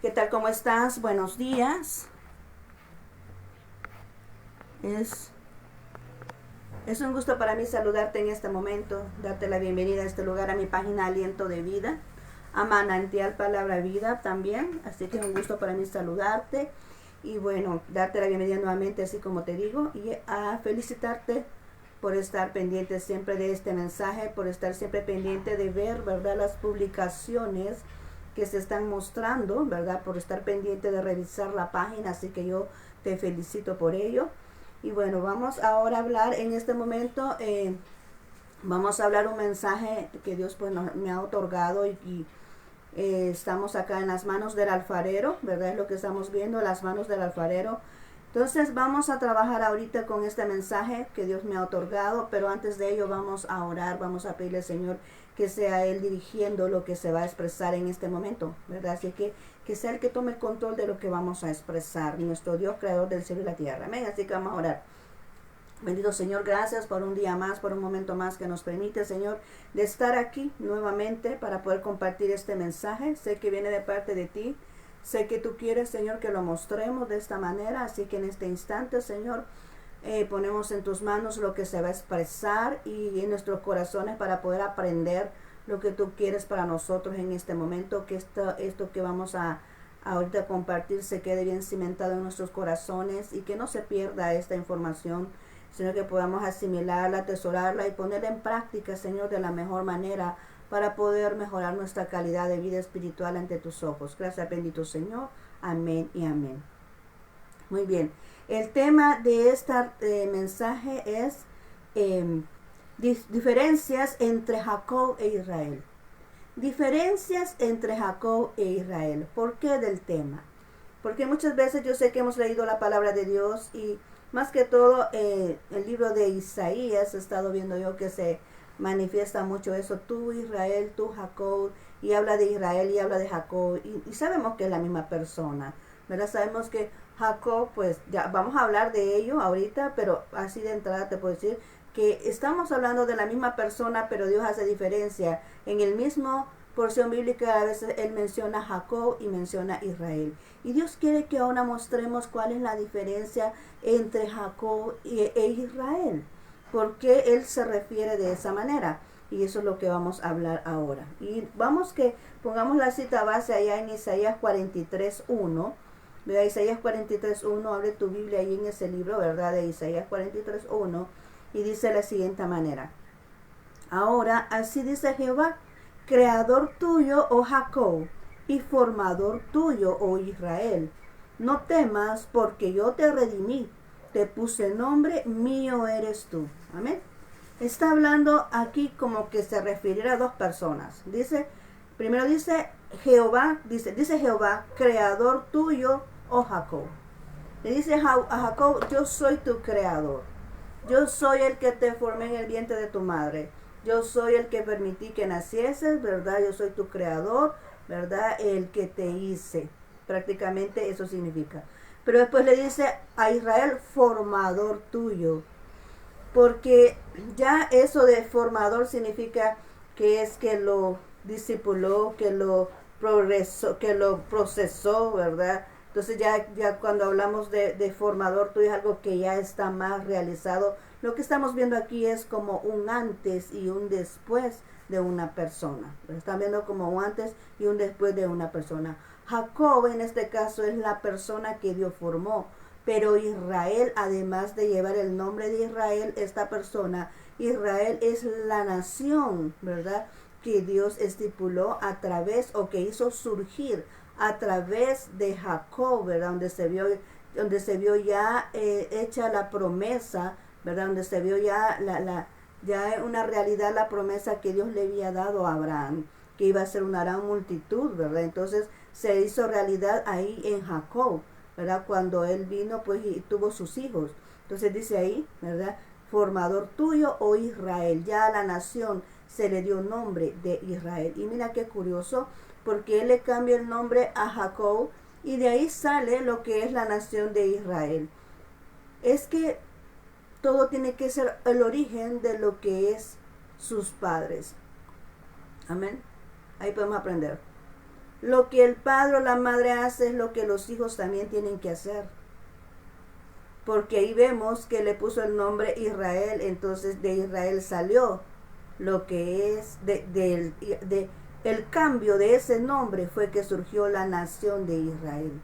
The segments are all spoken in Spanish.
¿Qué tal? ¿Cómo estás? Buenos días. Es, es un gusto para mí saludarte en este momento, darte la bienvenida a este lugar, a mi página Aliento de Vida, a Manantial Palabra Vida también. Así que es un gusto para mí saludarte y bueno, darte la bienvenida nuevamente, así como te digo, y a felicitarte por estar pendiente siempre de este mensaje, por estar siempre pendiente de ver, ¿verdad?, las publicaciones que se están mostrando, ¿verdad?, por estar pendiente de revisar la página, así que yo te felicito por ello. Y bueno, vamos ahora a hablar en este momento, vamos a hablar un mensaje que Dios pues me ha otorgado y estamos acá en las manos del alfarero, ¿verdad? Es lo que estamos viendo, las manos del alfarero. Entonces vamos a trabajar ahorita con este mensaje que Dios me ha otorgado, pero antes de ello vamos a orar, vamos a pedirle al Señor que sea Él dirigiendo lo que se va a expresar en este momento, ¿verdad? Así que sea el que tome el control de lo que vamos a expresar, nuestro Dios creador del cielo y la tierra. Amén. Así que vamos a orar. Bendito Señor, gracias por un día más, por un momento más que nos permite, Señor, de estar aquí nuevamente para poder compartir este mensaje. Sé que viene de parte de ti. Sé que tú quieres, Señor, que lo mostremos de esta manera. Así que en este instante, Señor, ponemos en tus manos lo que se va a expresar y en nuestros corazones para poder aprender lo que tú quieres para nosotros en este momento. Que esto que vamos a ahorita compartir se quede bien cimentado en nuestros corazones y que no se pierda esta información, sino que podamos asimilarla, atesorarla y ponerla en práctica, Señor, de la mejor manera para poder mejorar nuestra calidad de vida espiritual ante tus ojos. Gracias, bendito Señor. Amén y amén. Muy bien. El tema de este mensaje es diferencias entre Jacob e Israel. Diferencias entre Jacob e Israel. ¿Por qué del tema? Porque muchas veces yo sé que hemos leído la palabra de Dios y más que todo el libro de Isaías he estado viendo yo que se manifiesta mucho eso, tú Israel, tú Jacob, y habla de Israel y habla de Jacob, y sabemos que es la misma persona, ¿verdad? Sabemos que Jacob, pues ya vamos a hablar de ello ahorita, pero así de entrada te puedo decir que estamos hablando de la misma persona, pero Dios hace diferencia. En el mismo porción bíblica a veces Él menciona Jacob y menciona Israel. Y Dios quiere que ahora mostremos cuál es la diferencia entre Jacob e Israel. ¿Por qué Él se refiere de esa manera? Y eso es lo que vamos a hablar ahora. Y vamos que pongamos la cita base allá en Isaías 43:1. ¿Verdad? Isaías 43:1, abre tu Biblia ahí en ese libro, ¿verdad? De Isaías 43:1 y dice de la siguiente manera. Ahora, así dice Jehová, creador tuyo, oh Jacob, y formador tuyo, oh Israel. No temas, porque yo te redimí, te puse nombre, mío eres tú. Amén. Está hablando aquí como que se refiriera a dos personas. Dice, primero dice Jehová, dice Jehová, creador tuyo, oh Jacob. Le dice a Jacob, yo soy tu creador. Yo soy el que te formé en el vientre de tu madre. Yo soy el que permití que nacieses, ¿verdad? Yo soy tu creador, ¿verdad? El que te hice. Prácticamente eso significa. Pero después le dice a Israel, formador tuyo. Porque ya eso de formador significa que es que lo discipuló, que lo procesó, ¿verdad? Entonces ya cuando hablamos de formador, tú es algo que ya está más realizado. Lo que estamos viendo aquí es como un antes y un después de una persona. Lo están viendo como un antes y un después de una persona. Jacob en este caso es la persona que Dios formó. Pero Israel, además de llevar el nombre de Israel, esta persona, Israel es la nación, ¿verdad?, que Dios estipuló a través o que hizo surgir a través de Jacob, ¿verdad? Donde se vio ya hecha la promesa, ¿verdad? Donde se vio ya ya una realidad la promesa que Dios le había dado a Abraham, que iba a ser una gran multitud, ¿verdad? Entonces se hizo realidad ahí en Jacob, ¿verdad? Cuando él vino, pues, y tuvo sus hijos. Entonces dice ahí, ¿verdad? Formador tuyo, oh Israel. Ya a la nación se le dio nombre de Israel. Y mira qué curioso, porque él le cambia el nombre a Jacob y de ahí sale lo que es la nación de Israel. Es que todo tiene que ser el origen de lo que es sus padres. Amén. Ahí podemos aprender. Lo que el padre o la madre hace es lo que los hijos también tienen que hacer. Porque ahí vemos que le puso el nombre Israel, entonces de Israel salió lo que es el cambio de ese nombre fue que surgió la nación de Israel.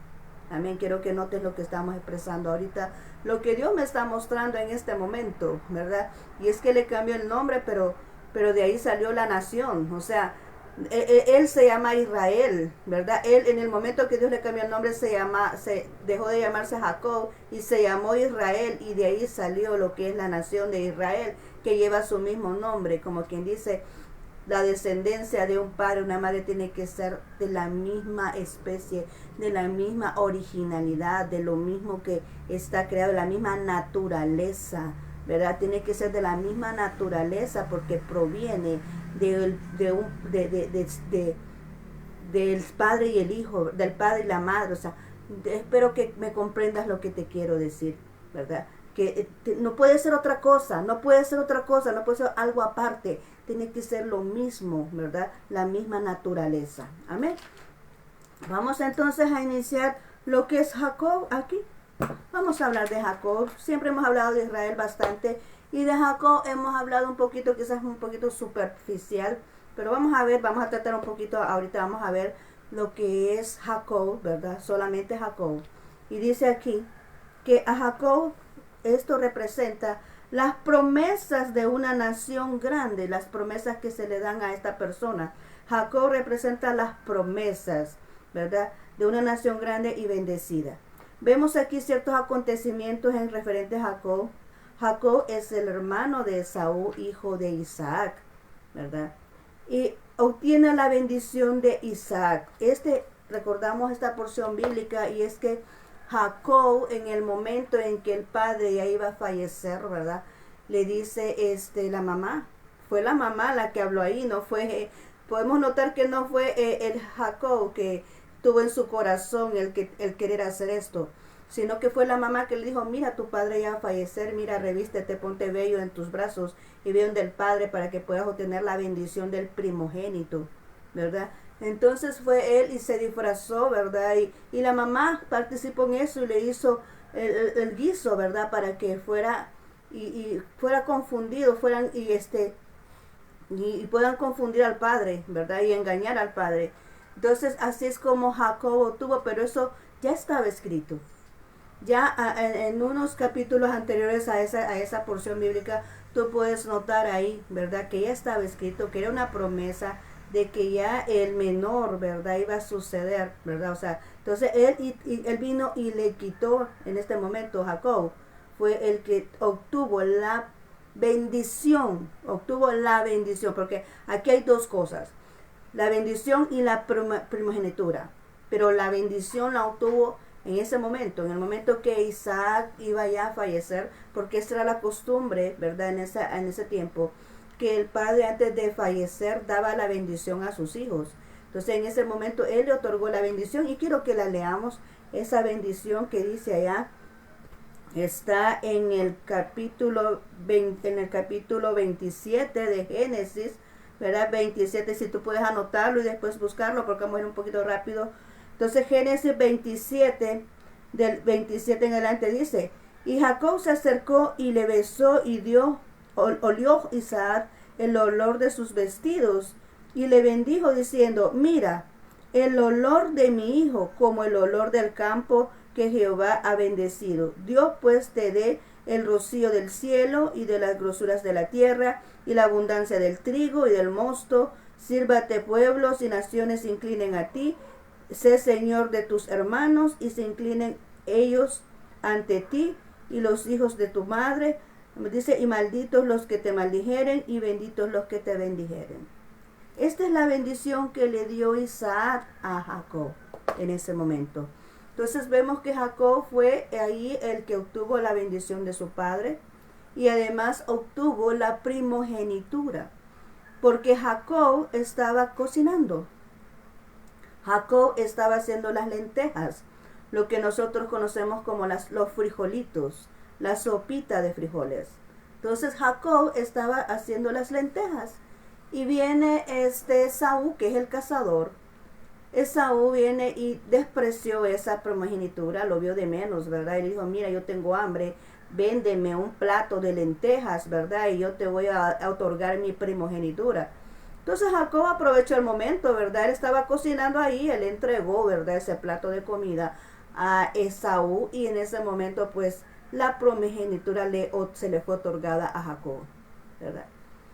Amén. Quiero que notes lo que estamos expresando ahorita, lo que Dios me está mostrando en este momento, ¿verdad? Y es que le cambió el nombre, pero de ahí salió la nación. O sea, él se llama Israel, ¿verdad? Él en el momento que Dios le cambió el nombre se dejó de llamarse Jacob y se llamó Israel, y de ahí salió lo que es la nación de Israel, que lleva su mismo nombre, como quien dice, la descendencia de un padre, una madre tiene que ser de la misma especie, de la misma originalidad, de lo mismo que está creado, de la misma naturaleza, ¿verdad? Tiene que ser de la misma naturaleza porque proviene del padre y el hijo, del padre y la madre. O sea, espero que me comprendas lo que te quiero decir, ¿verdad? Que no puede ser otra cosa, no puede ser algo aparte, tiene que ser lo mismo, ¿verdad? La misma naturaleza. Amén. Vamos entonces a iniciar lo que es Jacob aquí. Vamos a hablar de Jacob. Siempre hemos hablado de Israel bastante, y de Jacob hemos hablado un poquito, quizás un poquito superficial, pero vamos a tratar un poquito, ahorita vamos a ver lo que es Jacob, ¿verdad? Solamente Jacob. Y dice aquí que a Jacob esto representa las promesas de una nación grande, las promesas que se le dan a esta persona. Jacob representa las promesas, ¿verdad?, de una nación grande y bendecida. Vemos aquí ciertos acontecimientos en referente a Jacob. Jacob es el hermano de Esaú, hijo de Isaac, ¿verdad? Y obtiene la bendición de Isaac. Recordamos esta porción bíblica, y es que Jacob, en el momento en que el padre ya iba a fallecer, ¿verdad?, le dice la mamá, fue la mamá la que habló ahí, no fue, podemos notar que no fue el Jacob que tuvo en su corazón el querer hacer esto, sino que fue la mamá que le dijo, mira, tu padre ya va a fallecer, mira, revístete, ponte vello en tus brazos y ve donde el padre para que puedas obtener la bendición del primogénito, ¿verdad? Entonces fue él y se disfrazó, ¿verdad? Y la mamá participó en eso y le hizo el guiso, ¿verdad? Para que fuera y fuera confundido, y puedan confundir al padre, ¿verdad? Y engañar al padre. Entonces así es como Jacob tuvo, pero eso ya estaba escrito. Ya en unos capítulos anteriores a esa porción bíblica, tú puedes notar ahí, ¿verdad?, que ya estaba escrito, que era una promesa de que ya el menor, ¿verdad?, iba a suceder, ¿verdad? O sea, entonces él vino y le quitó, en este momento Jacob fue el que obtuvo la bendición, porque aquí hay dos cosas, la bendición y la primogenitura, pero la bendición la obtuvo en ese momento, en el momento que Isaac iba ya a fallecer, porque esa era la costumbre, ¿verdad?, en ese tiempo, que el padre antes de fallecer daba la bendición a sus hijos. Entonces en ese momento él le otorgó la bendición, y quiero que la leamos, esa bendición que dice allá, está en el capítulo 27 de Génesis, ¿verdad? 27, si tú puedes anotarlo y después buscarlo, porque vamos a ir un poquito rápido. Entonces Génesis 27, del 27 en adelante dice, y Jacob se acercó y le besó, y olió Isaac el olor de sus vestidos, y le bendijo diciendo, mira, el olor de mi hijo como el olor del campo que Jehová ha bendecido. Dios pues te dé el rocío del cielo y de las grosuras de la tierra y la abundancia del trigo y del mosto. Sírvate pueblos y naciones se inclinen a ti. Sé señor de tus hermanos y se inclinen ellos ante ti y los hijos de tu madre. Dice, y malditos los que te maldijeren y benditos los que te bendijeren. Esta es la bendición que le dio Isaac a Jacob en ese momento. Entonces vemos que Jacob fue ahí el que obtuvo la bendición de su padre, y además obtuvo la primogenitura, porque Jacob estaba cocinando. Jacob estaba haciendo las lentejas, lo que nosotros conocemos como los frijolitos, la sopita de frijoles. Entonces Jacob estaba haciendo las lentejas, Y viene Esaú, que es el cazador. Esaú viene y despreció esa primogenitura, lo vio de menos, ¿verdad? Y dijo, mira, yo tengo hambre, véndeme un plato de lentejas, ¿verdad? Y yo te voy a otorgar mi primogenitura. Entonces Jacob aprovechó el momento, ¿verdad? Él estaba cocinando ahí, él entregó, ¿verdad? Ese plato de comida a Esaú y en ese momento pues la primogenitura se le fue otorgada a Jacob, ¿verdad?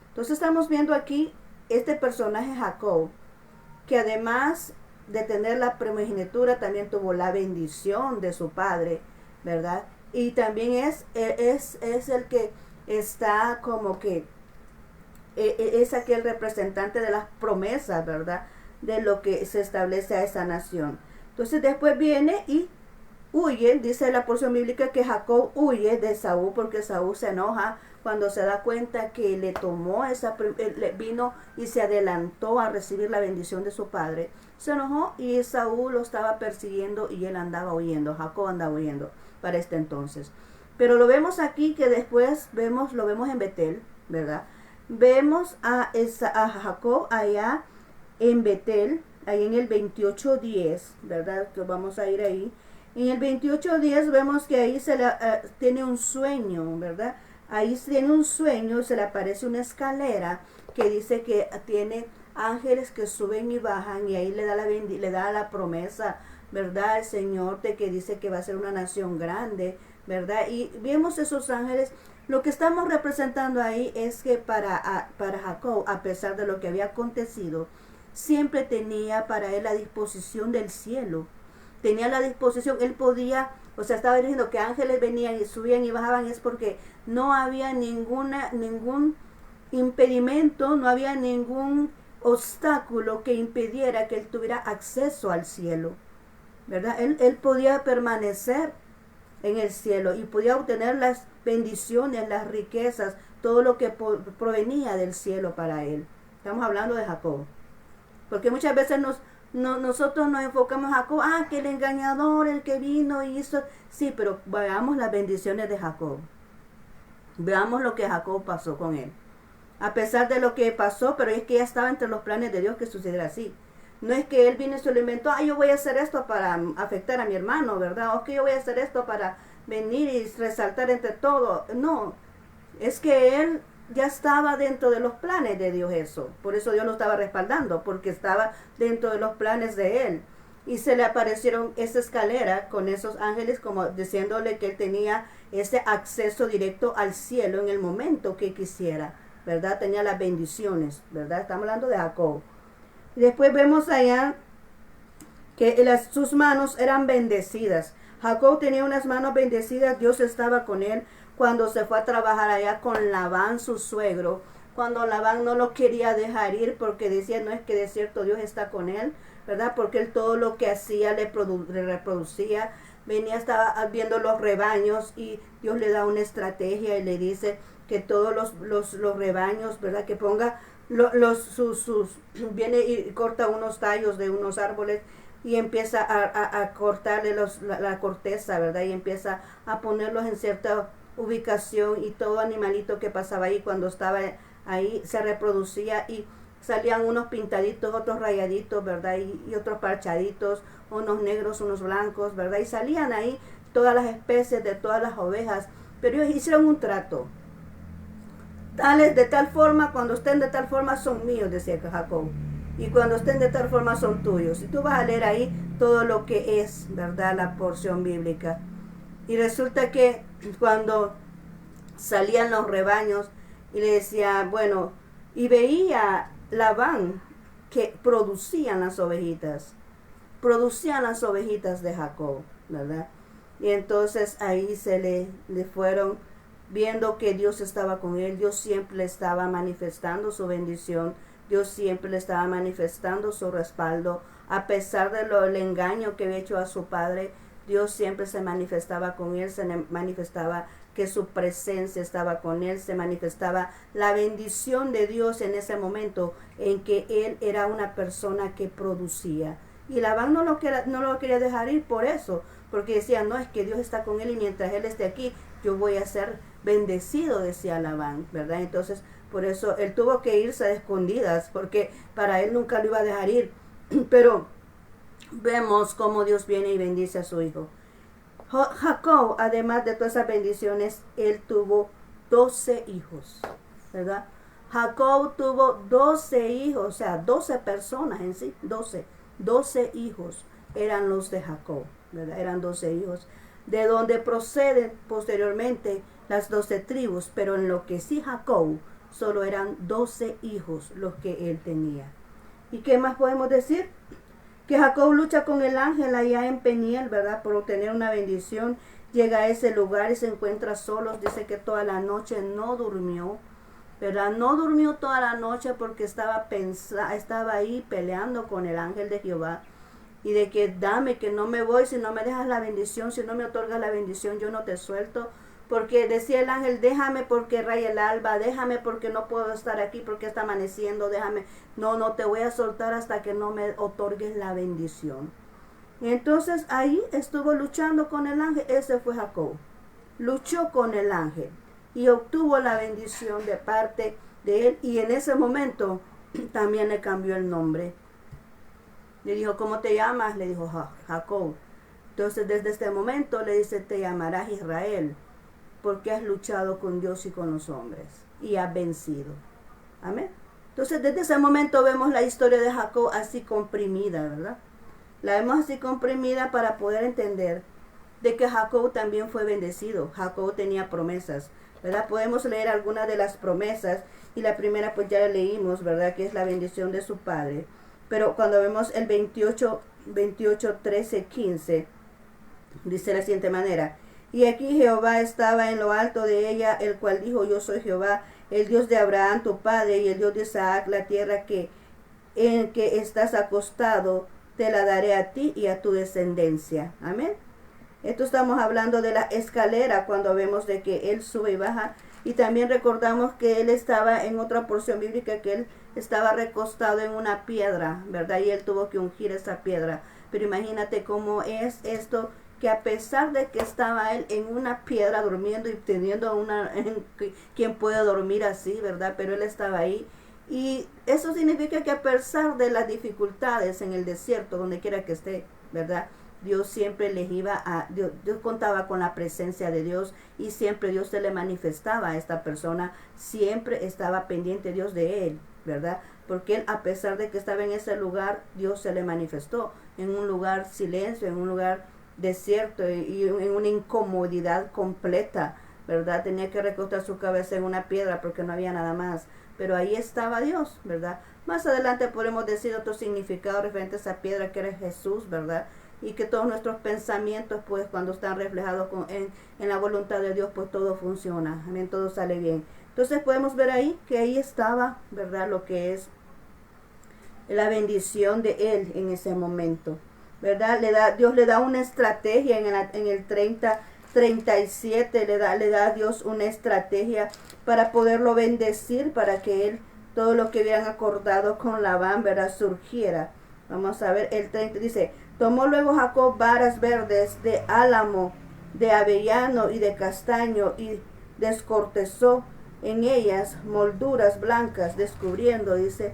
Entonces estamos viendo aquí este personaje Jacob, que además de tener la primogenitura también tuvo la bendición de su padre, ¿verdad? Y también es el que está como que es aquel representante de las promesas, ¿verdad? De lo que se establece a esa nación. Entonces después viene y huye, dice la porción bíblica que Jacob huye de Saúl porque Saúl se enoja cuando se da cuenta que le tomó vino y se adelantó a recibir la bendición de su padre. Se enojó y Saúl lo estaba persiguiendo y él andaba huyendo, Jacob andaba huyendo para este entonces. Pero lo vemos aquí que después lo vemos en Betel, ¿verdad? Vemos a Jacob allá en Betel, ahí en el 28:10, ¿verdad? Que vamos a ir ahí. En el 28:10 vemos que ahí tiene un sueño, ¿verdad? Ahí tiene un sueño, se le aparece una escalera que dice que tiene ángeles que suben y bajan y ahí le da la promesa, ¿verdad? El Señor que dice que va a ser una nación grande, ¿verdad? Y vemos esos ángeles. Lo que estamos representando ahí es que para Jacob, a pesar de lo que había acontecido, siempre tenía para él la disposición del cielo. Tenía la disposición, él podía, o sea, estaba diciendo que ángeles venían y subían y bajaban, es porque no había ningún impedimento, no había ningún obstáculo que impidiera que él tuviera acceso al cielo, ¿verdad? Él podía permanecer en el cielo y podía obtener las bendiciones, las riquezas, todo lo que provenía del cielo para él. Estamos hablando de Jacob. Porque muchas veces nosotros nos enfocamos a Jacob, que el engañador, el que vino y hizo. Sí, pero veamos las bendiciones de Jacob. Veamos lo que Jacob pasó con él. A pesar de lo que pasó, pero es que ya estaba entre los planes de Dios que sucediera así. No es que él vino y se lo inventó, yo voy a hacer esto para afectar a mi hermano, ¿verdad? O que yo voy a hacer esto para venir y resaltar entre todo. No, es que él ya estaba dentro de los planes de Dios eso. Por eso Dios lo estaba respaldando, porque estaba dentro de los planes de él. Y se le aparecieron esa escalera con esos ángeles como diciéndole que él tenía ese acceso directo al cielo en el momento que quisiera, ¿verdad? Tenía las bendiciones, ¿verdad? Estamos hablando de Jacob. Y después vemos allá que sus manos eran bendecidas. Jacob tenía unas manos bendecidas, Dios estaba con él cuando se fue a trabajar allá con Labán, su suegro. Cuando Labán no lo quería dejar ir porque decía, no es que de cierto Dios está con él, ¿verdad? Porque él todo lo que hacía le reproducía. Venía, estaba viendo los rebaños y Dios le da una estrategia y le dice que todos los rebaños, ¿verdad? Que ponga viene y corta unos tallos de unos árboles y empieza a cortarle la corteza, ¿verdad? Y empieza a ponerlos en cierta ubicación y todo animalito que pasaba ahí cuando estaba ahí se reproducía y salían unos pintaditos, otros rayaditos, ¿verdad? Y otros parchaditos, unos negros, unos blancos, ¿verdad? Y salían ahí todas las especies de todas las ovejas, pero ellos hicieron un trato. De tal forma, cuando estén de tal forma son míos, decía Jacob. Y cuando estén de tal forma son tuyos. Y tú vas a leer ahí todo lo que es, ¿verdad? La porción bíblica. Y resulta que cuando salían los rebaños y le decía, bueno, y veía Labán que producían las ovejitas de Jacob, ¿verdad? Y entonces ahí le fueron viendo que Dios estaba con él, Dios siempre le estaba manifestando su bendición, Dios siempre le estaba manifestando su respaldo, a pesar del engaño que había hecho a su padre, Dios siempre se manifestaba con él, se manifestaba que su presencia estaba con él, se manifestaba la bendición de Dios en ese momento en que él era una persona que producía. Y Labán no lo quería dejar ir por eso, porque decía, no, es que Dios está con él y mientras él esté aquí, yo voy a ser bendecido, decía Labán, ¿verdad? Entonces Por eso él tuvo que irse a escondidas, porque para él nunca lo iba a dejar ir. Pero vemos cómo Dios viene y bendice a su hijo. Jacob, además de todas esas bendiciones, él tuvo 12 hijos, ¿verdad? Jacob tuvo 12 hijos, o sea, 12 personas en sí, 12 hijos eran los de Jacob, ¿verdad? Eran 12 hijos, de donde proceden posteriormente las 12 tribus, pero en lo que sí Jacob, solo eran 12 hijos los que él tenía. ¿Y qué más podemos decir? Que Jacob lucha con el ángel allá en Peniel, ¿verdad? Por obtener una bendición. Llega a ese lugar y se encuentra solo. Dice que toda la noche no durmió, ¿verdad? No durmió toda la noche porque estaba ahí peleando con el ángel de Jehová. Y de que dame, que no me voy, si no me dejas la bendición, si no me otorgas la bendición, yo no te suelto. Porque decía el ángel, déjame porque raya el alba, déjame porque no puedo estar aquí, porque está amaneciendo, déjame. No te voy a soltar hasta que no me otorgues la bendición. Y entonces ahí estuvo luchando con el ángel, ese fue Jacob. Luchó con el ángel y obtuvo la bendición de parte de él. Y en ese momento también le cambió el nombre. Le dijo, ¿cómo te llamas? Le dijo Jacob. Entonces desde este momento le dice, te llamarás Israel, porque has luchado con Dios y con los hombres y has vencido. Amén. Entonces desde ese momento vemos la historia de Jacob así comprimida, ¿verdad? La vemos así comprimida para poder entender de que Jacob también fue bendecido. Jacob tenía promesas, ¿verdad? Podemos leer algunas de las promesas y la primera pues ya la leímos, ¿verdad? Que es la bendición de su padre. Pero cuando vemos el 28, 13, 15, dice de la siguiente manera. Y aquí Jehová estaba en lo alto de ella, el cual dijo, yo soy Jehová, el Dios de Abraham tu padre y el Dios de Isaac, la tierra en que estás acostado, te la daré a ti y a tu descendencia. Amén. Esto estamos hablando de la escalera cuando vemos de que él sube y baja. Y también recordamos que él estaba en otra porción bíblica, que él estaba recostado en una piedra, ¿verdad? Y él tuvo que ungir esa piedra. Pero imagínate cómo es esto, que a pesar de que estaba él en una piedra durmiendo y teniendo quien puede dormir así, ¿verdad? Pero él estaba ahí. Y eso significa que a pesar de las dificultades en el desierto, donde quiera que esté, ¿verdad? Dios siempre les Dios contaba con la presencia de Dios y siempre Dios se le manifestaba a esta persona, siempre estaba pendiente Dios de él, ¿verdad? Porque él, a pesar de que estaba en ese lugar, Dios se le manifestó en un lugar silencio, en un lugar desierto y en una incomodidad completa, ¿verdad? Tenía que recostar su cabeza en una piedra porque no había nada más, pero ahí estaba Dios, ¿verdad? Más adelante podemos decir otro significado referente a esa piedra que era Jesús, ¿verdad? Y que todos nuestros pensamientos, pues, cuando están reflejados en la voluntad de Dios, pues todo funciona, amén, todo sale bien. Entonces podemos ver ahí que ahí estaba, ¿verdad? Lo que es la bendición de él en ese momento, ¿verdad? Dios le da una estrategia en el 37, le da a Dios una estrategia para poderlo bendecir, para que él, todo lo que habían acordado con Labán, ¿verdad? Surgiera. Vamos a ver, el 30 dice, tomó luego Jacob varas verdes de álamo, de avellano y de castaño, y descortezó en ellas molduras blancas, descubriendo, dice,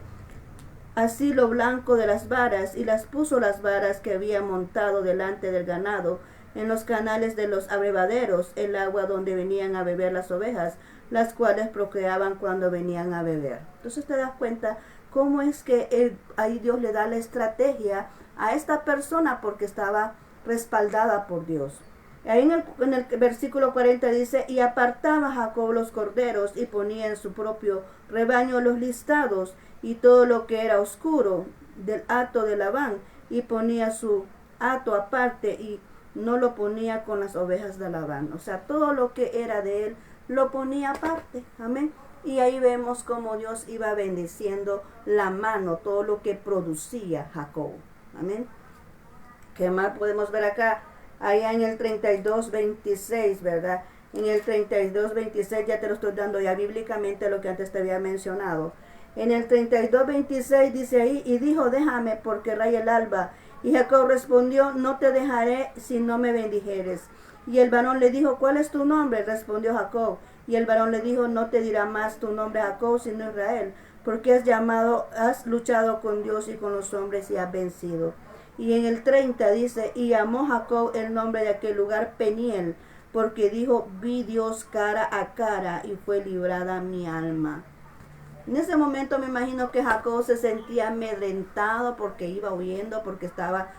así lo blanco de las varas, y las puso las varas que había montado delante del ganado, en los canales de los abrevaderos, el agua donde venían a beber las ovejas, las cuales procreaban cuando venían a beber. Entonces te das cuenta cómo es que ahí Dios le da la estrategia a esta persona porque estaba respaldada por Dios. Ahí en el versículo 40 dice, y apartaba Jacob los corderos y ponía en su propio rebaño los listados y todo lo que era oscuro del hato de Labán, y ponía su hato aparte y no lo ponía con las ovejas de Labán. O sea, todo lo que era de él lo ponía aparte. Amén. Y ahí vemos cómo Dios iba bendiciendo la mano, todo lo que producía Jacob. Amén. ¿Qué más podemos ver acá? Allá en el 32:26, ¿verdad? En el 32:26 ya te lo estoy dando ya bíblicamente lo que antes te había mencionado. En el 32:26 dice ahí, y dijo, déjame porque raya el alba. Y Jacob respondió, no te dejaré si no me bendijeres. Y el varón le dijo, ¿cuál es tu nombre? Respondió Jacob. Y el varón le dijo, no te dirá más tu nombre Jacob, sino Israel, porque has luchado con Dios y con los hombres y has vencido. Y en el 30 dice, y llamó Jacob el nombre de aquel lugar Peniel, porque dijo, vi Dios cara a cara y fue librada mi alma. En ese momento me imagino que Jacob se sentía amedrentado porque iba huyendo, porque estaba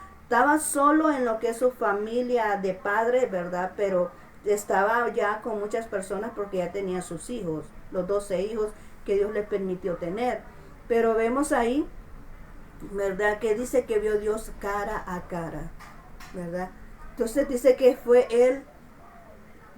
solo en lo que es su familia de padre, ¿verdad? Pero estaba ya con muchas personas porque ya tenía sus hijos, los 12 hijos que Dios le permitió tener. Pero vemos ahí, ¿verdad? Que dice que vio Dios cara a cara, ¿verdad? Entonces dice que fue él,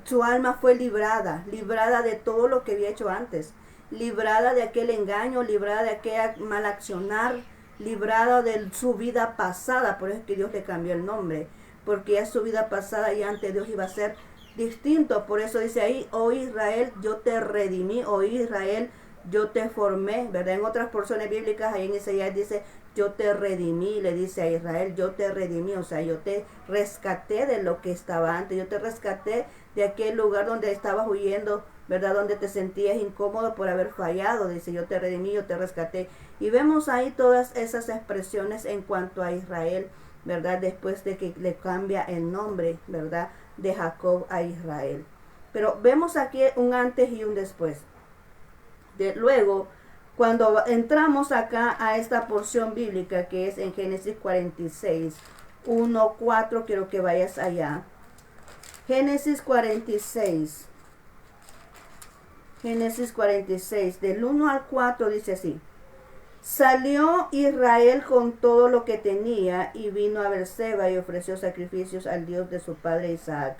su alma fue librada de todo lo que había hecho antes, librada de aquel engaño, librada de aquel mal accionar, librada de su vida pasada. Por eso es que Dios le cambió el nombre, porque ya su vida pasada y antes Dios iba a ser distinto. Por eso dice ahí, oh Israel, yo te redimí, oh Israel, yo te formé, ¿verdad? En otras porciones bíblicas, ahí en Isaías dice, yo te redimí, le dice a Israel, yo te redimí, o sea, yo te rescaté de lo que estaba antes, yo te rescaté de aquel lugar donde estabas huyendo, ¿verdad? Donde te sentías incómodo por haber fallado, dice, yo te redimí, yo te rescaté. Y vemos ahí todas esas expresiones en cuanto a Israel, ¿verdad? Después de que le cambia el nombre, ¿verdad? De Jacob a Israel. Pero vemos aquí un antes y un después. Luego, cuando entramos acá a esta porción bíblica que es en Génesis 46, 1, 4, quiero que vayas allá. Génesis 46. Génesis 46, del 1 al 4 dice así. Salió Israel con todo lo que tenía y vino a Beerseba y ofreció sacrificios al Dios de su padre Isaac.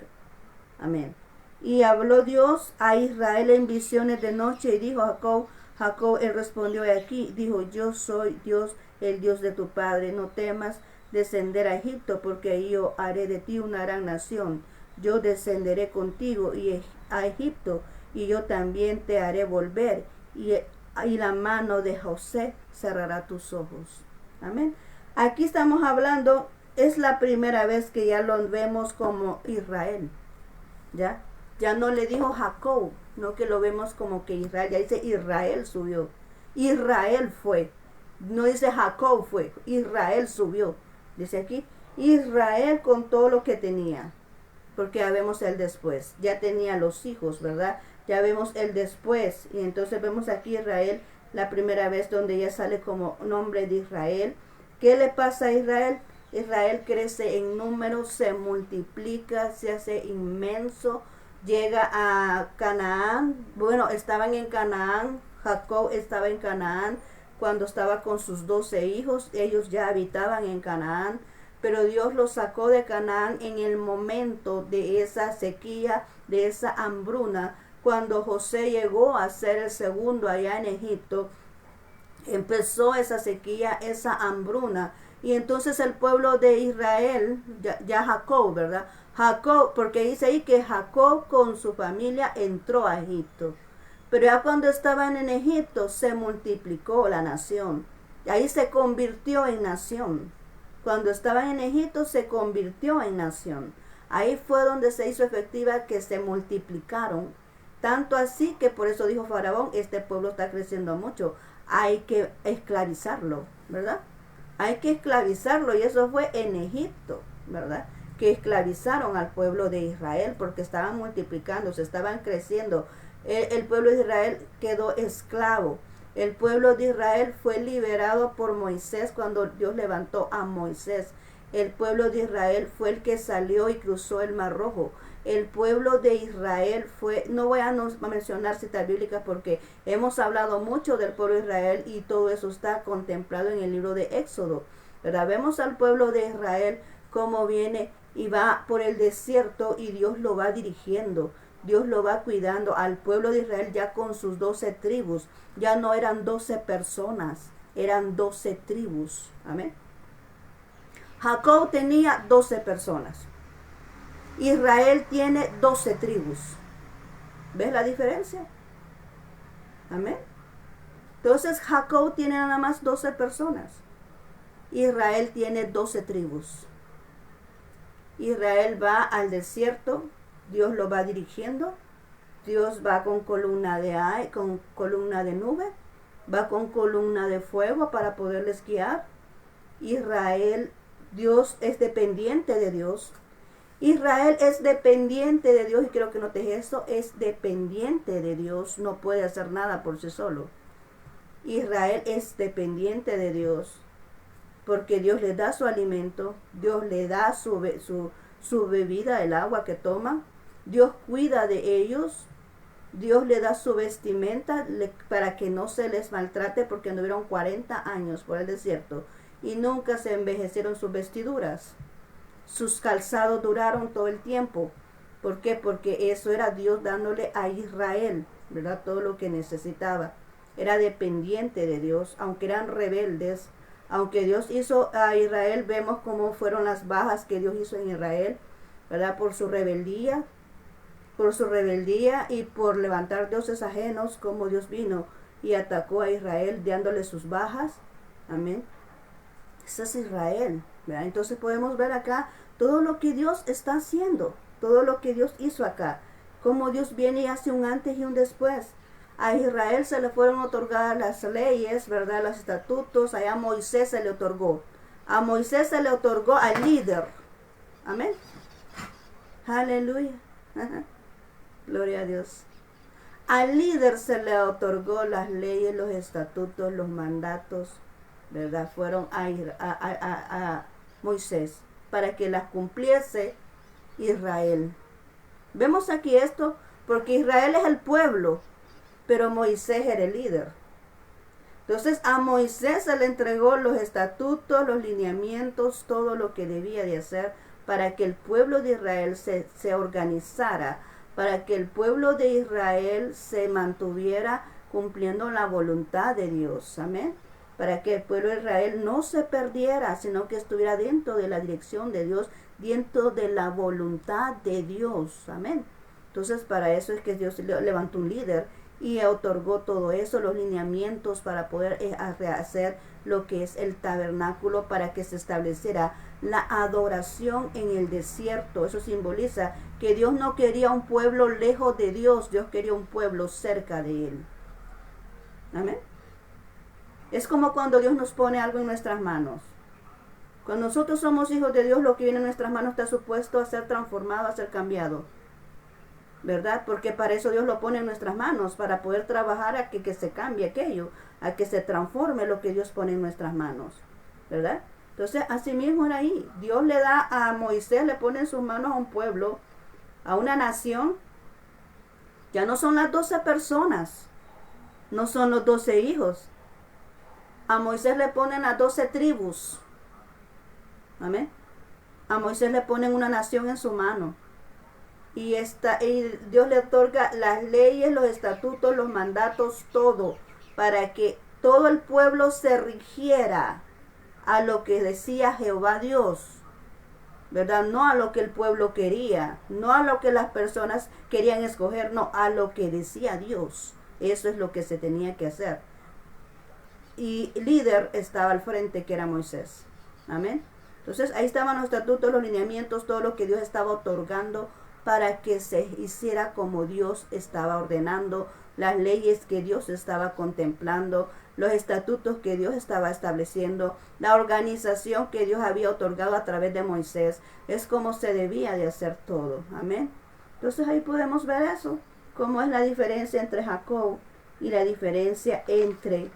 Amén. Y habló Dios a Israel en visiones de noche y dijo a Jacob, Jacob, él respondió aquí, dijo, yo soy Dios, el Dios de tu padre, no temas descender a Egipto, porque yo haré de ti una gran nación. Yo descenderé contigo y a Egipto, y yo también te haré volver, y la mano de José cerrará tus ojos. Amén. Aquí estamos hablando, es la primera vez que ya lo vemos como Israel. Ya no le dijo Jacob, no, que lo vemos como que Israel, ya dice Israel subió, Israel fue, no dice Jacob fue, Israel subió, dice aquí, Israel con todo lo que tenía, porque ya vemos el después, ya tenía los hijos, ¿verdad? Ya vemos el después, y entonces vemos aquí Israel, la primera vez donde ya sale como nombre de Israel. ¿Qué le pasa a Israel? Israel crece en números, se multiplica, se hace inmenso, llega a Canaán. Bueno, estaban en Canaán, Jacob estaba en Canaán cuando estaba con sus 12 hijos, ellos ya habitaban en Canaán, pero Dios los sacó de Canaán en el momento de esa sequía, de esa hambruna. Cuando José llegó a ser el segundo allá en Egipto, empezó esa sequía, esa hambruna. Y entonces el pueblo de Israel, ya Jacob, ¿verdad? Jacob, porque dice ahí que Jacob con su familia entró a Egipto. Pero ya cuando estaban en Egipto se multiplicó la nación. Y ahí se convirtió en nación. Cuando estaban en Egipto se convirtió en nación. Ahí fue donde se hizo efectiva que se multiplicaron. Tanto así que por eso dijo Faraón, este pueblo está creciendo mucho. Hay que esclavizarlo, ¿verdad? Hay que esclavizarlo, y eso fue en Egipto, ¿verdad? Que esclavizaron al pueblo de Israel porque estaban multiplicándose, estaban creciendo. El pueblo de Israel quedó esclavo. El pueblo de Israel fue liberado por Moisés cuando Dios levantó a Moisés. El pueblo de Israel fue el que salió y cruzó el Mar Rojo. El pueblo de Israel fue, no voy a mencionar citas bíblicas porque hemos hablado mucho del pueblo de Israel y todo eso está contemplado en el libro de Éxodo, ¿verdad? Vemos al pueblo de Israel cómo viene y va por el desierto y Dios lo va dirigiendo, Dios lo va cuidando al pueblo de Israel ya con sus 12 tribus, ya no eran 12 personas, eran 12 tribus, amén. Jacob tenía 12 personas. Israel tiene 12 tribus. ¿Ves la diferencia? Amén. Entonces Jacob tiene nada más 12 personas. Israel tiene 12 tribus. Israel va al desierto, Dios lo va dirigiendo. Dios va con columna de aire, con columna de nube, va con columna de fuego para poderles guiar. Israel, Dios es dependiente de Dios. Israel es dependiente de Dios, y creo que notes eso, es dependiente de Dios, no puede hacer nada por sí solo. Israel es dependiente de Dios, porque Dios le da su alimento, Dios le da su bebida, el agua que toman, Dios cuida de ellos, Dios le da su vestimenta para que no se les maltrate, porque anduvieron 40 años por el desierto y nunca se envejecieron sus vestiduras. Sus calzados duraron todo el tiempo. ¿Por qué? Porque eso era Dios dándole a Israel, ¿verdad? Todo lo que necesitaba. Era dependiente de Dios, aunque eran rebeldes. Aunque Dios hizo a Israel, vemos cómo fueron las bajas que Dios hizo en Israel, ¿verdad? Por su rebeldía y por levantar dioses ajenos, como Dios vino y atacó a Israel dándole sus bajas. Amén. Ese es Israel, ¿verdad? Entonces podemos ver acá todo lo que Dios está haciendo, todo lo que Dios hizo acá, cómo Dios viene y hace un antes y un después. A Israel se le fueron otorgadas las leyes, ¿verdad? Los estatutos. Allá a Moisés se le otorgó. A Moisés se le otorgó al líder. Amén. Aleluya. Gloria a Dios. Al líder se le otorgó las leyes, los estatutos, los mandatos, ¿verdad? Fueron a Moisés para que las cumpliese Israel. Vemos aquí esto porque Israel es el pueblo, pero Moisés era el líder. Entonces a Moisés se le entregó los estatutos, los lineamientos, todo lo que debía de hacer para que el pueblo de Israel se organizara, para que el pueblo de Israel se mantuviera cumpliendo la voluntad de Dios. Amén. Para que el pueblo de Israel no se perdiera, sino que estuviera dentro de la dirección de Dios, dentro de la voluntad de Dios. Amén. Entonces para eso es que Dios levantó un líder y otorgó todo eso, los lineamientos para poder hacer lo que es el tabernáculo, para que se estableciera la adoración en el desierto. Eso simboliza que Dios no quería un pueblo lejos de Dios, Dios quería un pueblo cerca de Él. Amén. Es como cuando Dios nos pone algo en nuestras manos. Cuando nosotros somos hijos de Dios, lo que viene en nuestras manos está supuesto a ser transformado, a ser cambiado, ¿verdad? Porque para eso Dios lo pone en nuestras manos, para poder trabajar a que se cambie aquello, a que se transforme lo que Dios pone en nuestras manos, ¿verdad? Entonces, así mismo era ahí. Dios le da a Moisés, le pone en sus manos a un pueblo, a una nación. Ya no son las 12 personas, no son los 12 hijos. A Moisés le ponen a 12 tribus. Amén. A Moisés le ponen una nación en su mano. Y Dios le otorga las leyes, los estatutos, los mandatos, todo, para que todo el pueblo se rigiera a lo que decía Jehová Dios, ¿verdad? No a lo que el pueblo quería, no a lo que las personas querían escoger, no, a lo que decía Dios. Eso es lo que se tenía que hacer. Y líder estaba al frente, que era Moisés. Amén. Entonces ahí estaban los estatutos, los lineamientos, todo lo que Dios estaba otorgando para que se hiciera como Dios estaba ordenando, las leyes que Dios estaba contemplando, los estatutos que Dios estaba estableciendo, la organización que Dios había otorgado a través de Moisés. Es como se debía de hacer todo. Amén. Entonces ahí podemos ver eso, cómo es la diferencia entre Jacob y la diferencia entre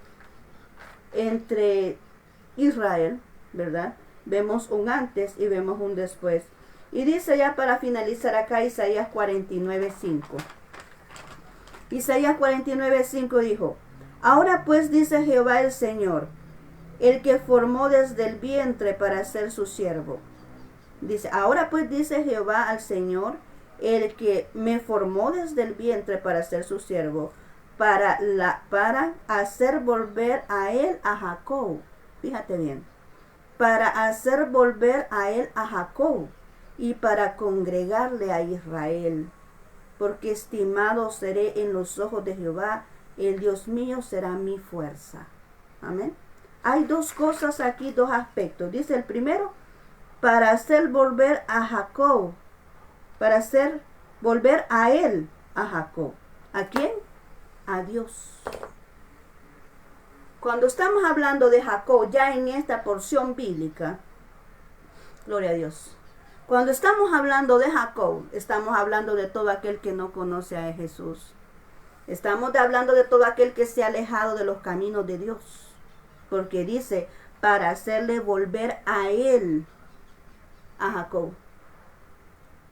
Israel, ¿verdad? Vemos un antes y vemos un después. Y dice ya para finalizar acá Isaías 49:5. Isaías 49:5 dijo: Ahora pues dice Jehová el Señor, el que formó desde el vientre para ser su siervo. Dice, ahora pues dice Jehová al Señor, el que me formó desde el vientre para ser su siervo, para hacer volver a él a Jacob. Fíjate bien. Para hacer volver a él a Jacob y para congregarle a Israel. Porque estimado seré en los ojos de Jehová, el Dios mío será mi fuerza. Amén. Hay dos cosas aquí, dos aspectos. Dice el primero, para hacer volver a Jacob, para hacer volver a él, a Jacob. ¿A quién? A Dios. Cuando estamos hablando de Jacob, ya en esta porción bíblica, gloria a Dios. Cuando estamos hablando de Jacob, estamos hablando de todo aquel que no conoce a Jesús. Estamos hablando de todo aquel que se ha alejado de los caminos de Dios. Porque dice, para hacerle volver a él, a Jacob.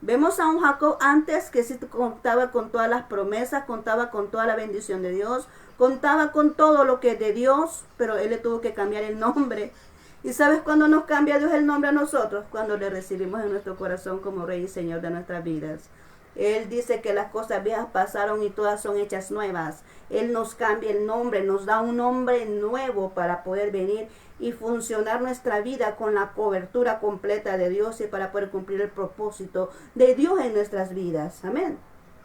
Vemos a un Jacob antes que sí contaba con todas las promesas, contaba con toda la bendición de Dios, contaba con todo lo que es de Dios, pero él le tuvo que cambiar el nombre. ¿Y sabes cuándo nos cambia Dios el nombre a nosotros? Cuando le recibimos en nuestro corazón como Rey y Señor de nuestras vidas. Él dice que las cosas viejas pasaron y todas son hechas nuevas. Él nos cambia el nombre, nos da un nombre nuevo para poder venir y funcionar nuestra vida con la cobertura completa de Dios y para poder cumplir el propósito de Dios en nuestras vidas. Amén.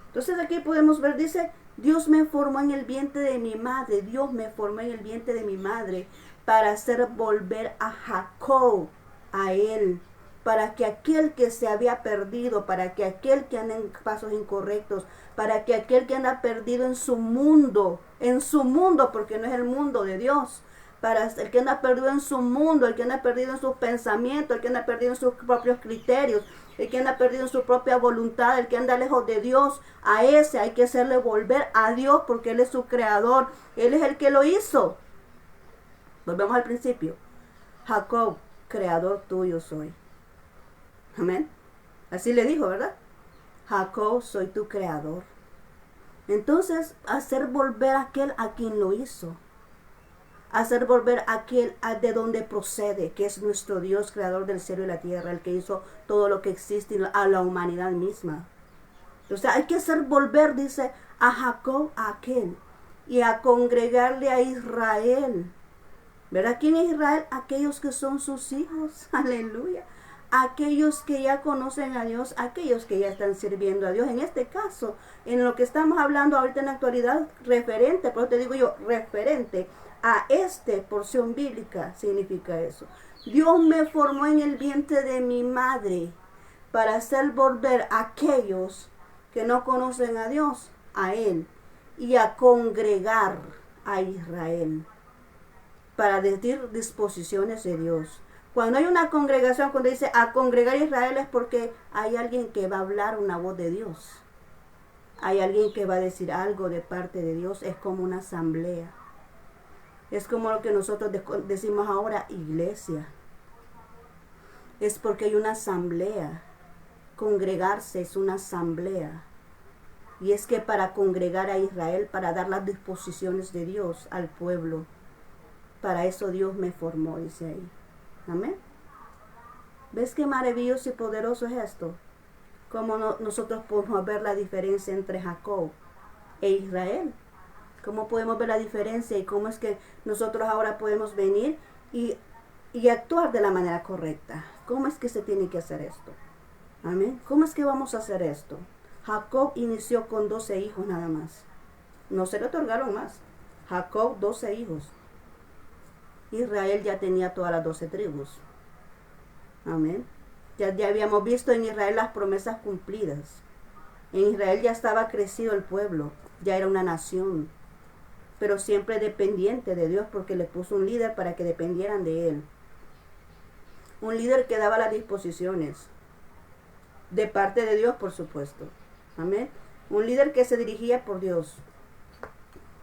Entonces aquí podemos ver, dice, Dios me formó en el vientre de mi madre. Dios me formó en el vientre de mi madre para hacer volver a Jacob a él. Para que aquel que se había perdido, para que aquel que anda en pasos incorrectos, para que aquel que anda perdido en su mundo, porque no es el mundo de Dios, para el que anda perdido en su mundo, el que anda perdido en sus pensamientos, el que anda perdido en sus propios criterios, el que anda perdido en su propia voluntad, el que anda lejos de Dios, a ese hay que hacerle volver a Dios porque Él es su creador, Él es el que lo hizo. Volvemos al principio. Jacob, creador tuyo soy. Amén. Así le dijo, ¿verdad? Jacob, soy tu creador. Entonces, hacer volver a aquel a quien lo hizo. Hacer volver a aquel de donde procede, que es nuestro Dios, creador del cielo y la tierra, el que hizo todo lo que existe a la humanidad misma. Entonces, hay que hacer volver, dice, a Jacob, a aquel, y a congregarle a Israel. ¿Verdad? ¿Quién es Israel? Aquellos que son sus hijos. Aleluya. Aquellos que ya conocen a Dios, aquellos que ya están sirviendo a Dios. En este caso, en lo que estamos hablando ahorita en la actualidad, referente, por eso te digo yo, referente a esta porción bíblica, significa eso. Dios me formó en el vientre de mi madre para hacer volver a aquellos que no conocen a Dios, a Él, y a congregar a Israel, para decir disposiciones de Dios. Cuando hay una congregación, cuando dice a congregar a Israel, es porque hay alguien que va a hablar una voz de Dios. Hay alguien que va a decir algo de parte de Dios. Es como una asamblea. Es como lo que nosotros decimos ahora, iglesia. Es porque hay una asamblea. Congregarse es una asamblea. Y es que para congregar a Israel, para dar las disposiciones de Dios al pueblo, para eso Dios me formó, dice ahí. Amén. ¿Ves qué maravilloso y poderoso es esto? Cómo nosotros podemos ver la diferencia entre Jacob e Israel. Cómo podemos ver la diferencia y cómo es que nosotros ahora podemos venir y actuar de la manera correcta. ¿Cómo es que se tiene que hacer esto? Amén. ¿Cómo es que vamos a hacer esto? Jacob inició con 12 hijos nada más. No se le otorgaron más. Jacob, 12 hijos. Israel ya tenía todas las 12 tribus. Amén. Ya habíamos visto en Israel las promesas cumplidas. En Israel ya estaba crecido el pueblo. Ya era una nación. Pero siempre dependiente de Dios porque le puso un líder para que dependieran de Él. Un líder que daba las disposiciones. De parte de Dios, por supuesto. Amén. Un líder que se dirigía por Dios.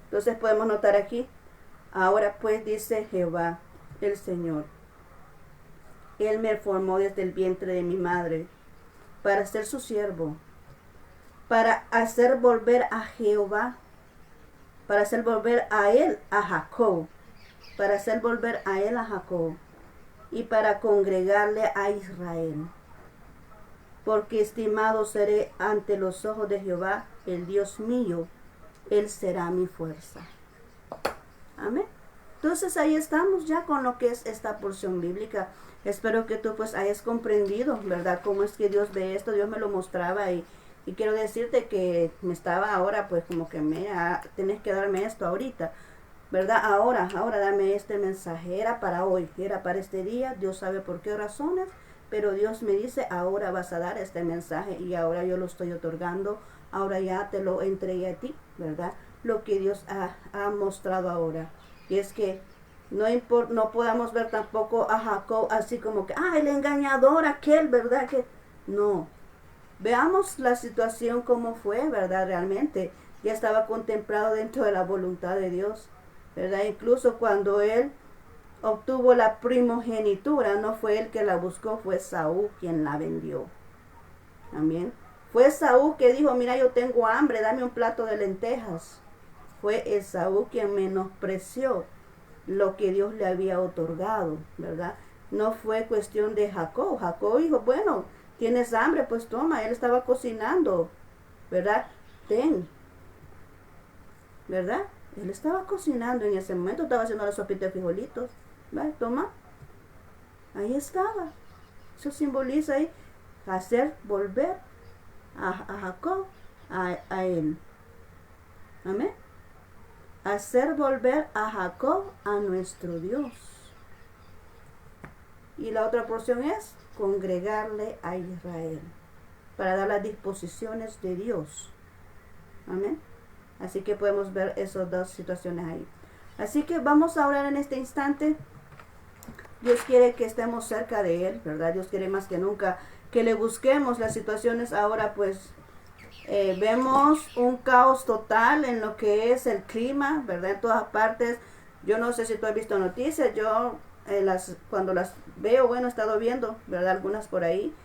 Entonces podemos notar aquí. Ahora pues dice Jehová, el Señor, Él me formó desde el vientre de mi madre para ser su siervo, para hacer volver a Jehová, para hacer volver a Él a Jacob, para hacer volver a Él a Jacob y para congregarle a Israel. Porque estimado seré ante los ojos de Jehová, el Dios mío, Él será mi fuerza. Amén. Entonces ahí estamos ya con lo que es esta porción bíblica. Espero que tú pues hayas comprendido, ¿verdad? Cómo es que Dios ve esto. Dios me lo mostraba y quiero decirte que me estaba ahora pues como que tenés que darme esto ahorita. ¿verdad? Ahora dame este mensaje. Era para hoy, era para este día. Dios sabe por qué razones, pero Dios me dice, ahora vas a dar este mensaje y ahora yo lo estoy otorgando. Ahora ya te lo entregué a ti, ¿verdad? Lo que Dios ha mostrado ahora. Y es que no podamos ver tampoco a Jacob así como que, el engañador aquel, ¿verdad? Que no. Veamos la situación como fue, ¿verdad? Realmente ya estaba contemplado dentro de la voluntad de Dios, ¿verdad? Incluso cuando él obtuvo la primogenitura, no fue él que la buscó, fue Saúl quien la vendió. Amén. Fue Saúl que dijo, mira, yo tengo hambre, dame un plato de lentejas. Fue Esaú quien menospreció lo que Dios le había otorgado, ¿verdad? No fue cuestión de Jacob. Jacob dijo, bueno, tienes hambre, pues toma. Él estaba cocinando, ¿verdad? Ten, ¿verdad? Él estaba cocinando en ese momento, estaba haciendo la sopita de frijolitos. ¿Vale? Toma. Ahí estaba. Eso simboliza ahí hacer volver a Jacob a él. Amén. Hacer volver a Jacob a nuestro Dios. Y la otra porción es congregarle a Israel para dar las disposiciones de Dios. Amén. Así que podemos ver esas dos situaciones ahí. Así que vamos a orar en este instante. Dios quiere que estemos cerca de Él, ¿verdad? Dios quiere más que nunca que le busquemos. Las situaciones ahora pues vemos un caos total en lo que es el clima, ¿verdad? En todas partes. Yo no sé si tú has visto noticias, yo cuando las veo, bueno, he estado viendo, ¿verdad? Algunas por ahí.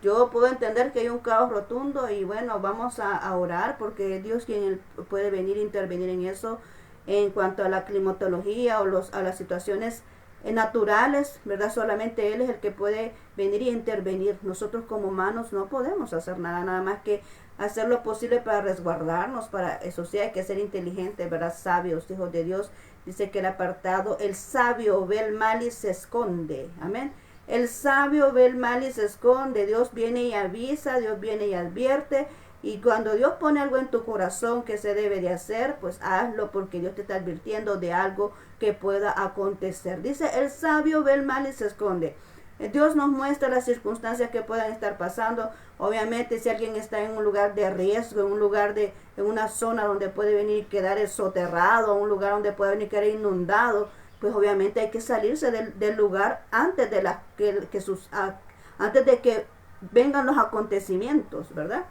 Yo puedo entender que hay un caos rotundo y bueno, vamos a orar porque Dios quien puede venir a intervenir en eso en cuanto a la climatología o a las situaciones naturales, ¿verdad? Solamente Él es el que puede venir y intervenir. Nosotros como humanos no podemos hacer nada más que hacer lo posible para resguardarnos, para eso sí hay que ser inteligentes, ¿verdad? Sabios, hijos de Dios. Dice que el apartado, el sabio ve el mal y se esconde. Amén. El sabio ve el mal y se esconde. Dios viene y avisa, Dios viene y advierte. Y cuando Dios pone algo en tu corazón que se debe de hacer, pues hazlo porque Dios te está advirtiendo de algo que pueda acontecer. Dice, el sabio ve el mal y se esconde. Dios nos muestra las circunstancias que puedan estar pasando. Obviamente, si alguien está en un lugar de riesgo, en una zona donde puede venir y quedar soterrado, un lugar donde puede venir y quedar inundado, pues obviamente hay que salirse del lugar antes de antes de que vengan los acontecimientos, ¿verdad?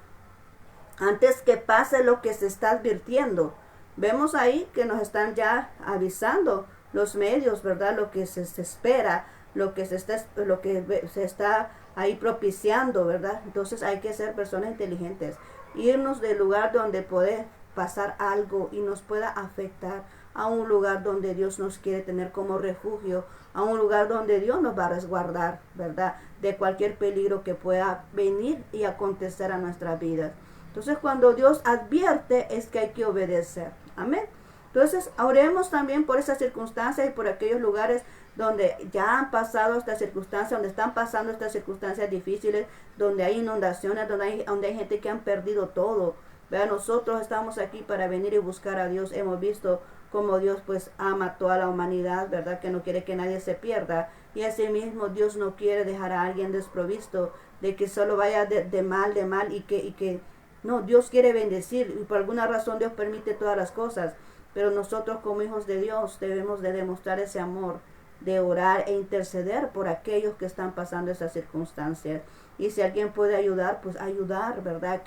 Antes que pase lo que se está advirtiendo. Vemos ahí que nos están ya avisando los medios, ¿verdad? Lo que se espera, lo que se está ahí propiciando, ¿verdad? Entonces hay que ser personas inteligentes, irnos del lugar donde puede pasar algo y nos pueda afectar a un lugar donde Dios nos quiere tener como refugio, a un lugar donde Dios nos va a resguardar, ¿verdad? De cualquier peligro que pueda venir y acontecer a nuestras vidas. Entonces cuando Dios advierte es que hay que obedecer. Amén. Entonces oremos también por esas circunstancias y por aquellos lugares donde ya han pasado estas circunstancias, donde están pasando estas circunstancias difíciles, donde hay inundaciones, donde hay gente que han perdido todo. Vea, nosotros estamos aquí para venir y buscar a Dios. Hemos visto cómo Dios pues ama a toda la humanidad, ¿verdad? Que no quiere que nadie se pierda. Y asimismo Dios no quiere dejar a alguien desprovisto, de que solo vaya de mal y que no, Dios quiere bendecir y por alguna razón Dios permite todas las cosas. Pero nosotros como hijos de Dios debemos de demostrar ese amor, de orar e interceder por aquellos que están pasando esas circunstancias. Y si alguien puede ayudar, pues ayudar, ¿verdad?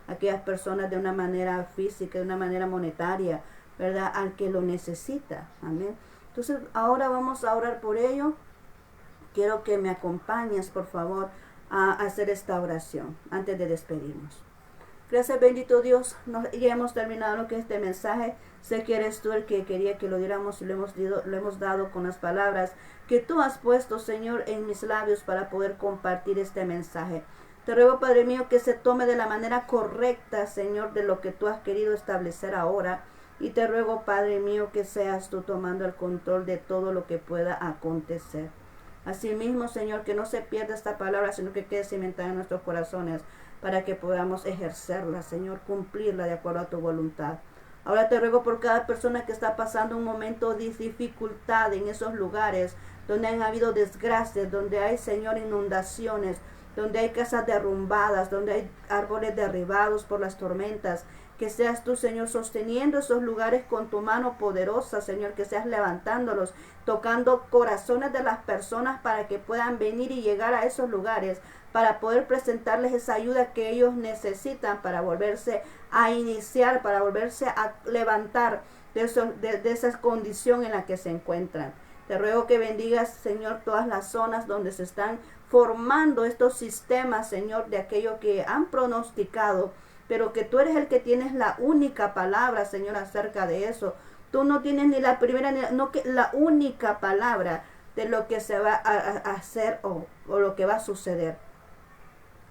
Aquellas personas de una manera física, de una manera monetaria, ¿verdad? Al que lo necesita. Amén. Entonces ahora vamos a orar por ello. Quiero que me acompañes, por favor, a hacer esta oración antes de despedirnos. Gracias, bendito Dios. Ya hemos terminado lo que es este mensaje. Sé que eres tú el que quería que lo diéramos y lo hemos dado con las palabras que tú has puesto, Señor, en mis labios para poder compartir este mensaje. Te ruego, Padre mío, que se tome de la manera correcta, Señor, de lo que tú has querido establecer ahora. Y te ruego, Padre mío, que seas tú tomando el control de todo lo que pueda acontecer. Asimismo, Señor, que no se pierda esta palabra, sino que quede cimentada en nuestros corazones para que podamos ejercerla, Señor, cumplirla de acuerdo a tu voluntad. Ahora te ruego por cada persona que está pasando un momento de dificultad en esos lugares donde han habido desgracias, donde hay, Señor, inundaciones, donde hay casas derrumbadas, donde hay árboles derribados por las tormentas. Que seas tú, Señor, sosteniendo esos lugares con tu mano poderosa, Señor, que seas levantándolos, tocando corazones de las personas para que puedan venir y llegar a esos lugares, para poder presentarles esa ayuda que ellos necesitan para volverse a iniciar, para volverse a levantar de esa condición en la que se encuentran. Te ruego que bendigas, Señor, todas las zonas donde se están formando estos sistemas, Señor, de aquello que han pronosticado, pero que tú eres el que tienes la única palabra, Señor, acerca de eso. Tú no tienes ni la primera, ni la única palabra de lo que se va a hacer o lo que va a suceder.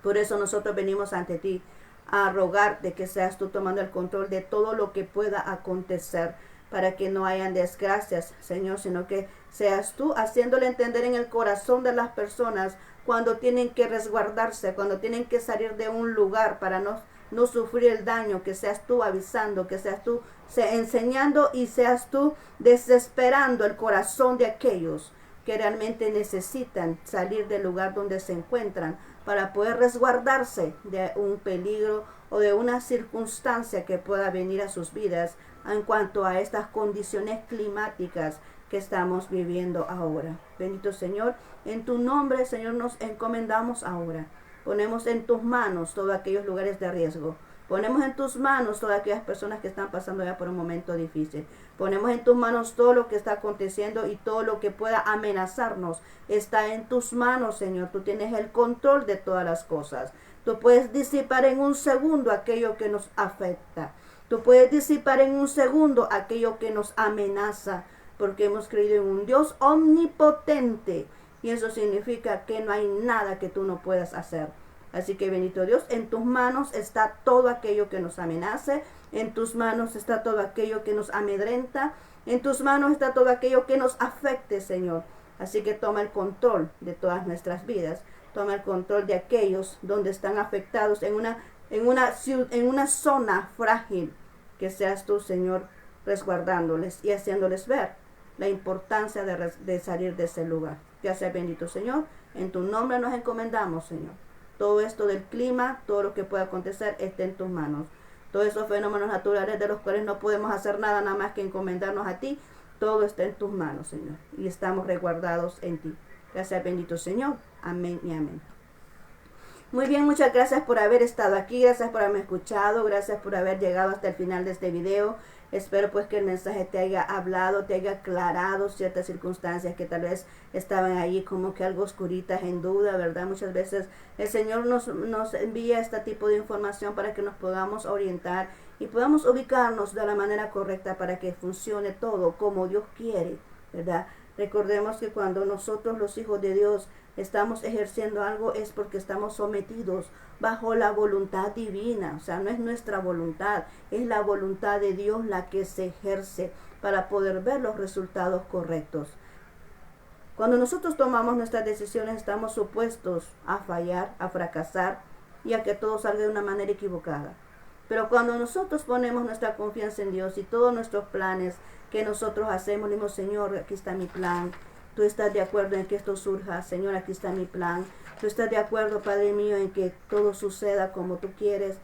Por eso nosotros venimos ante ti a rogarte que seas tú tomando el control de todo lo que pueda acontecer, para que no hayan desgracias, Señor, sino que seas tú haciéndole entender en el corazón de las personas cuando tienen que resguardarse, cuando tienen que salir de un lugar para no sufrir el daño, que seas tú avisando, que seas tú enseñando y seas tú desesperando el corazón de aquellos que realmente necesitan salir del lugar donde se encuentran para poder resguardarse de un peligro o de una circunstancia que pueda venir a sus vidas en cuanto a estas condiciones climáticas que estamos viviendo ahora. Bendito Señor, en tu nombre, Señor, nos encomendamos ahora. Ponemos en tus manos todos aquellos lugares de riesgo. Ponemos en tus manos todas aquellas personas que están pasando ya por un momento difícil. Ponemos en tus manos todo lo que está aconteciendo y todo lo que pueda amenazarnos. Está en tus manos, Señor. Tú tienes el control de todas las cosas. Tú puedes disipar en un segundo aquello que nos afecta. Tú puedes disipar en un segundo aquello que nos amenaza, porque hemos creído en un Dios omnipotente. Y eso significa que no hay nada que tú no puedas hacer. Así que, bendito Dios, en tus manos está todo aquello que nos amenace, en tus manos está todo aquello que nos amedrenta, en tus manos está todo aquello que nos afecte, Señor. Así que toma el control de todas nuestras vidas, toma el control de aquellos donde están afectados en una zona frágil, que seas tú, Señor, resguardándoles y haciéndoles ver la importancia de salir de ese lugar. Ya sea bendito, Señor, en tu nombre nos encomendamos, Señor. Todo esto del clima, todo lo que pueda acontecer, esté en tus manos. Todos esos fenómenos naturales de los cuales no podemos hacer nada más que encomendarnos a ti, todo está en tus manos, Señor. Y estamos resguardados en ti. Gracias, bendito Señor. Amén y amén. Muy bien, muchas gracias por haber estado aquí, gracias por haberme escuchado, gracias por haber llegado hasta el final de este video. Espero pues que el mensaje te haya hablado, te haya aclarado ciertas circunstancias que tal vez estaban ahí como que algo oscuritas, en duda, ¿verdad? Muchas veces el Señor nos envía este tipo de información para que nos podamos orientar y podamos ubicarnos de la manera correcta para que funcione todo como Dios quiere, ¿verdad? Recordemos que cuando nosotros, los hijos de Dios, estamos ejerciendo algo es porque estamos sometidos bajo la voluntad divina. O sea, no es nuestra voluntad, es la voluntad de Dios la que se ejerce para poder ver los resultados correctos. Cuando nosotros tomamos nuestras decisiones estamos supuestos a fallar, a fracasar y a que todo salga de una manera equivocada. Pero cuando nosotros ponemos nuestra confianza en Dios y todos nuestros planes que nosotros hacemos, decimos, Señor, aquí está mi plan. Tú estás de acuerdo en que esto surja, Señor, aquí está mi plan. Tú estás de acuerdo, Padre mío, en que todo suceda como tú quieres.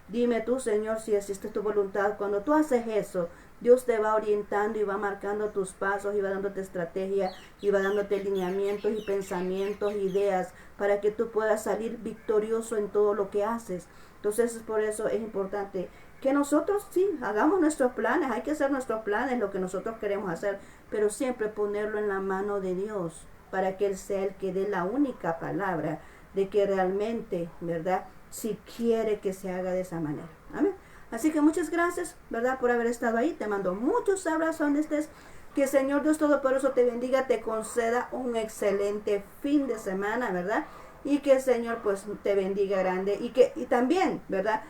Dime tú, Señor, si existe tu voluntad. Cuando tú haces eso, Dios te va orientando y va marcando tus pasos y va dándote estrategia y va dándote lineamientos y pensamientos, ideas, para que tú puedas salir victorioso en todo lo que haces. Entonces, por eso es importante que nosotros sí hagamos nuestros planes, hay que hacer nuestros planes, lo que nosotros queremos hacer, pero siempre ponerlo en la mano de Dios, para que Él sea el que dé la única palabra de que realmente, ¿verdad?, si quiere que se haga de esa manera. Amén. Así que muchas gracias, ¿verdad?, por haber estado ahí. Te mando muchos abrazos donde estés. Que el Señor Dios Todopoderoso te bendiga, te conceda un excelente fin de semana, ¿verdad? Y que el Señor pues te bendiga grande y también, ¿verdad?,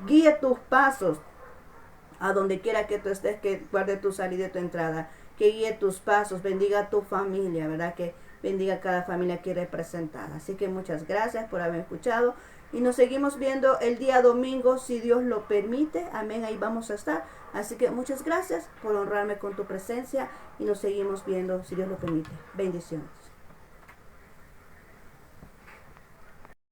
guíe tus pasos a donde quiera que tú estés, que guarde tu salida y tu entrada, que guíe tus pasos, bendiga a tu familia, ¿verdad?, que bendiga a cada familia aquí representada. Así que muchas gracias por haberme escuchado. Y nos seguimos viendo el día domingo, si Dios lo permite. Amén, ahí vamos a estar. Así que muchas gracias por honrarme con tu presencia y nos seguimos viendo, si Dios lo permite. Bendiciones.